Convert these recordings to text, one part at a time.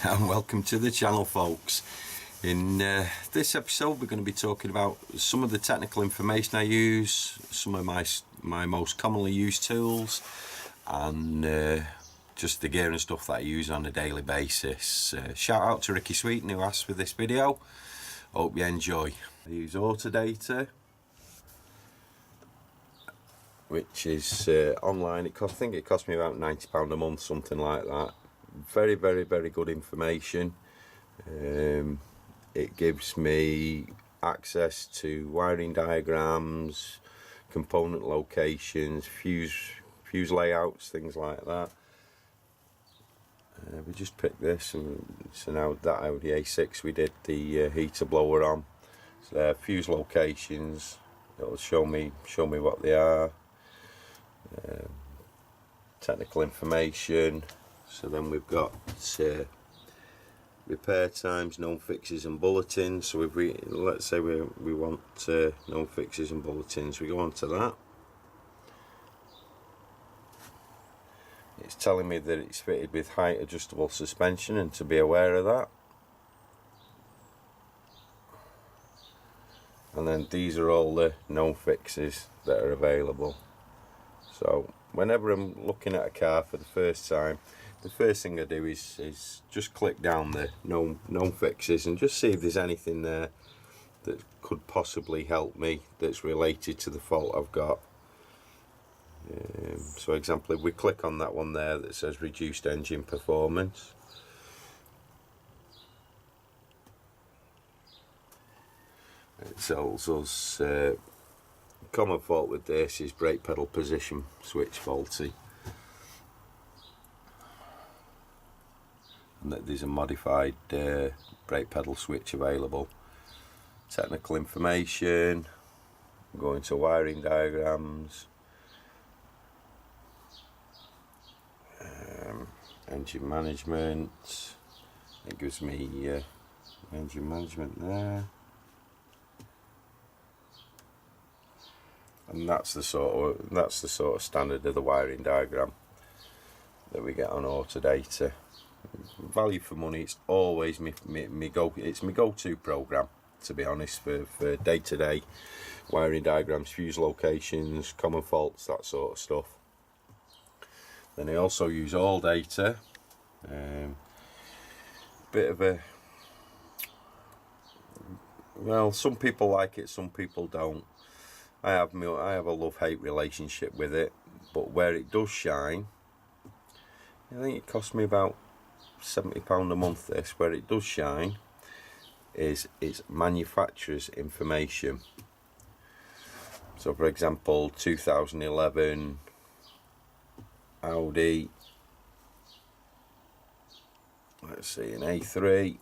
and welcome to the channel, folks. In this episode we're going to be talking about some of the technical information I use, some of my most commonly used tools, and just the gear and stuff that I use on a daily basis. Shout out to Ricky Sweeten who asked for this video. Hope you enjoy. I use Autodata, which is online. I think it cost me about £90 a month, something like that. Very good information. It gives me access to wiring diagrams, component locations, fuse layouts, things like that. We just picked this, and so now that Audi A6 we did the heater blower on. So there are fuse locations. It'll show me what they are. Technical information. So then we've got repair times, known fixes and bulletins. So if let's say we want known fixes and bulletins, we go on to that. It's telling me that it's fitted with height adjustable suspension and to be aware of that. And then these are all the known fixes that are available. So whenever I'm looking at a car for the first time, the first thing I do is just click down the known fixes and just see if there's anything there that could possibly help me that's related to the fault I've got. So example, if we click on that one there that says reduced engine performance, it tells us common fault with this is brake pedal position switch faulty, and that there's a modified brake pedal switch available. Technical information, going to wiring diagrams, engine management. It gives me engine management there, and that's the sort of standard of the wiring diagram that we get on Autodata. Value for money, it's always my go-to program, to be honest, for day-to-day wiring diagrams, fuse locations, common faults, that sort of stuff. Then I also use ALLDATA. Bit of a, well, some people like it, some people don't. I have a love-hate relationship with it, but where it does shine, I think it cost me about £70 a month. This, where it does shine, is its manufacturer's information. So for example, 2011 Audi, let's see, an A3,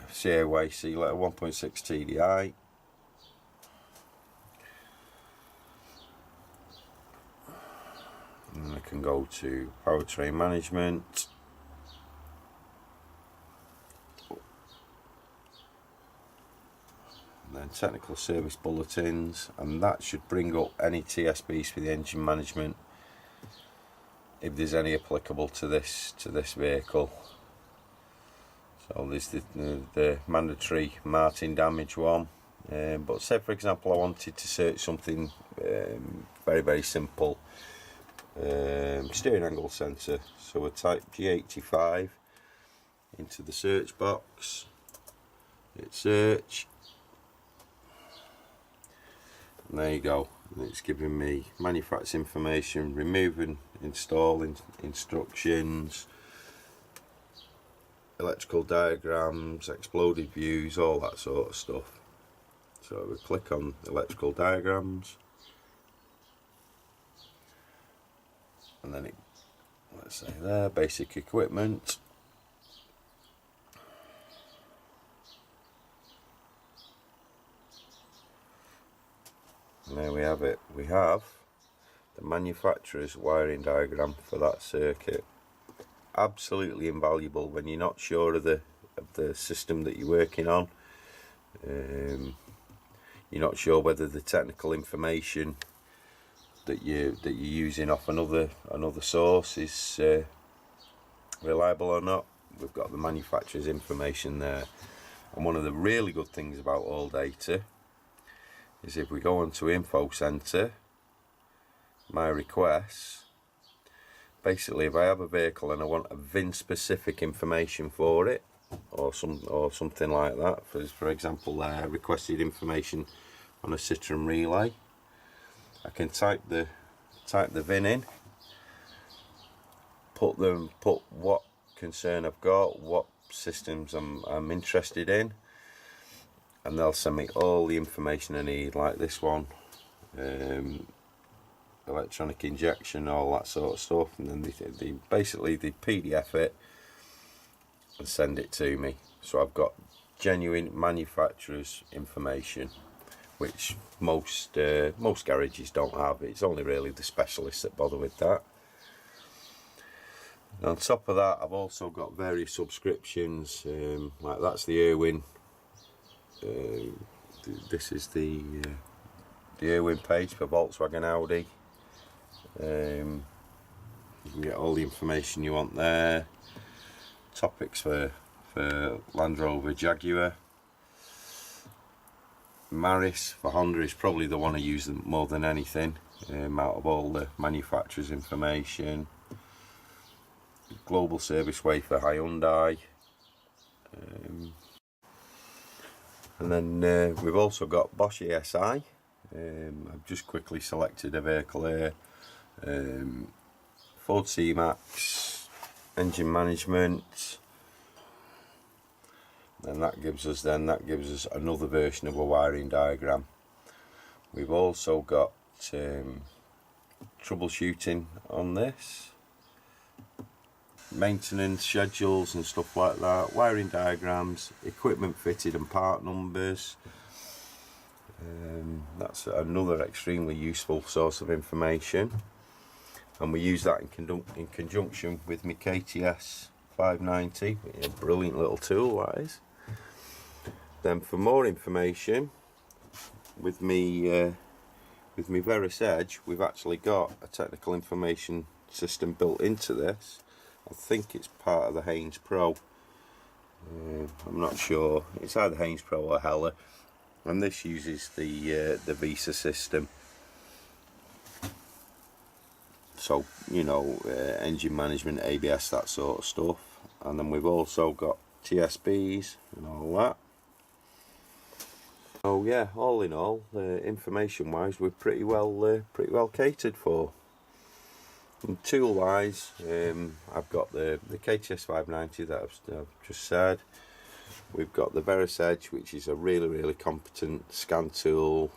CAYC letter 1.6 TDI, and I can go to powertrain management, and then technical service bulletins, and that should bring up any TSBs for the engine management if there's any applicable to this vehicle. So there's the mandatory Martin damage one, but say for example I wanted to search something very simple, steering angle sensor, so I type G85 into the search box, hit search, and there you go, and it's giving me manufacturer's information, remove and install instructions, electrical diagrams, exploded views, all that sort of stuff. So we click on electrical diagrams, and then let's say there, basic equipment, and there we have it. We have the manufacturer's wiring diagram for that circuit. Absolutely invaluable when you're not sure of the system that you're working on. You're not sure whether the technical information that you're using off another source is reliable or not. We've got the manufacturer's information there. And one of the really good things about ALLDATA is if we go onto Info Center, my requests, basically if I have a vehicle and I want a VIN specific information for it, or something like that, for example, requested information on a Citroen Relay, I can type the VIN in, put what concern I've got, what systems I'm interested in, and they'll send me all the information I need, like this one, electronic injection, all that sort of stuff, and then they basically PDF it and send it to me. So I've got genuine manufacturer's information, which most garages don't have. It's only really the specialists that bother with that. And on top of that, I've also got various subscriptions, like that's the Irwin. This is the Irwin page for Volkswagen, Audi. You can get all the information you want there. Topics for Land Rover, Jaguar. Maris for Honda is probably the one I use more than anything, out of all the manufacturer's information. Global Service Way for Hyundai, and then we've also got Bosch ESI. I've just quickly selected a vehicle here, Ford C-Max, engine management. Then that gives us another version of a wiring diagram. We've also got troubleshooting on this, maintenance schedules and stuff like that, wiring diagrams, equipment fitted and part numbers. That's another extremely useful source of information, and we use that in conjunction with my KTS 590, a brilliant little tool that is. Then for more information, with me Veris Edge, we've actually got a technical information system built into this. I think it's part of the Haynes Pro. I'm not sure. It's either Haynes Pro or Heller, and this uses the Visa system. So engine management, ABS, that sort of stuff. And then we've also got TSBs and all that. So yeah, all in all, information-wise, we're pretty well catered for. And tool-wise, I've got the KTS 590 that I've just said. We've got the Veris Edge, which is a really competent scan tool,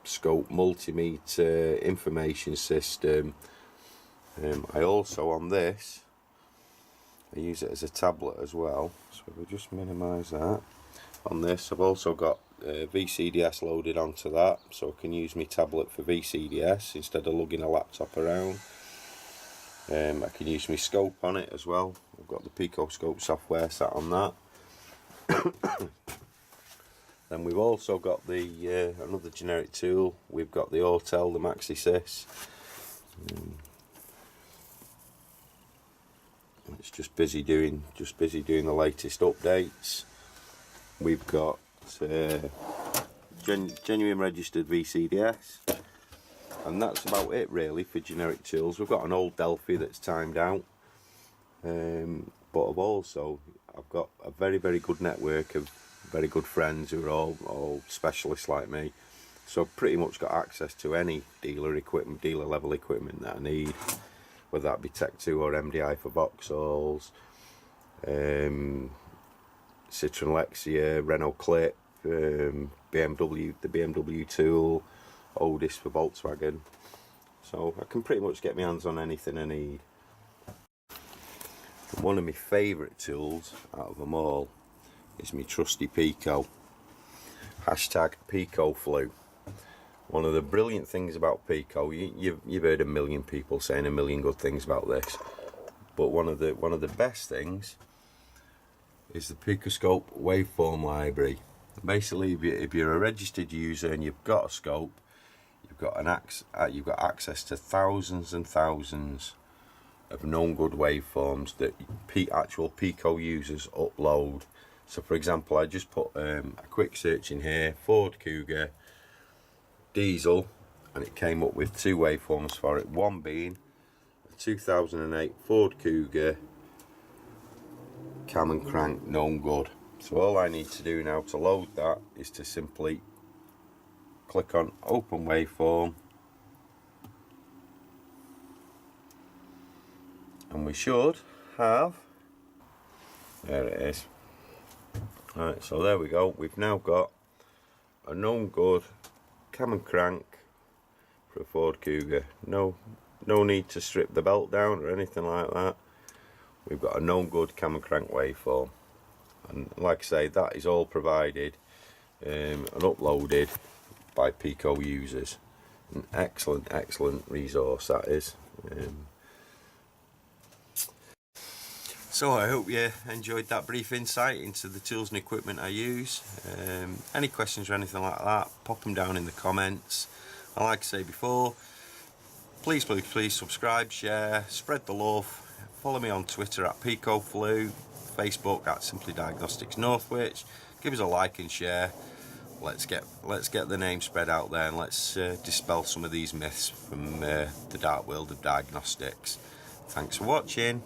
scope, multimeter, information system. I also, on this, I use it as a tablet as well, so we'll just minimise that. On this, I've also got VCDS loaded onto that, so I can use my tablet for VCDS instead of lugging a laptop around. I can use my scope on it as well. I've got the PicoScope software sat on that. Then we've also got the another generic tool. We've got the Autel, the MaxiSys. It's just busy doing the latest updates. We've got genuine registered VCDS, and that's about it really for generic tools. We've got an old Delphi that's timed out, but I've got a very good network of very good friends who are all specialists like me, so I've pretty much got access to any dealer level equipment that I need, whether that be Tech 2 or MDI for Vauxhalls, Citroen Lexia, Renault Clip, BMW, the BMW tool, Otis for Volkswagen. So I can pretty much get my hands on anything I need. And one of my favourite tools out of them all is my trusty Pico. #PicoFlu. One of the brilliant things about Pico, you've heard a million people saying a million good things about this, but one of the best things is the Picoscope waveform library. Basically, if you're a registered user and you've got a scope, you've got access to thousands and thousands of known good waveforms that actual Pico users upload. So for example, I just put a quick search in here, Ford Kuga diesel, and it came up with two waveforms for it, one being a 2008 Ford Kuga cam and crank known good. So all I need to do now to load that is to simply click on open waveform, and we should have, there it is. Right, so there we go, we've now got a known good cam and crank for a Ford Kuga. No need to strip the belt down or anything like that. We've got a known good cam and crank waveform, and like I say, that is all provided and uploaded by Pico users. An excellent resource that is. So I hope you enjoyed that brief insight into the tools and equipment I use. Any questions or anything like that, pop them down in the comments. And like I say before, please subscribe, share, spread the love. Follow me on Twitter at PicoFlu, Facebook at Simply Diagnostics Northwich. Give us a like and share. Let's get the name spread out there, and let's dispel some of these myths from the dark world of diagnostics. Thanks for watching.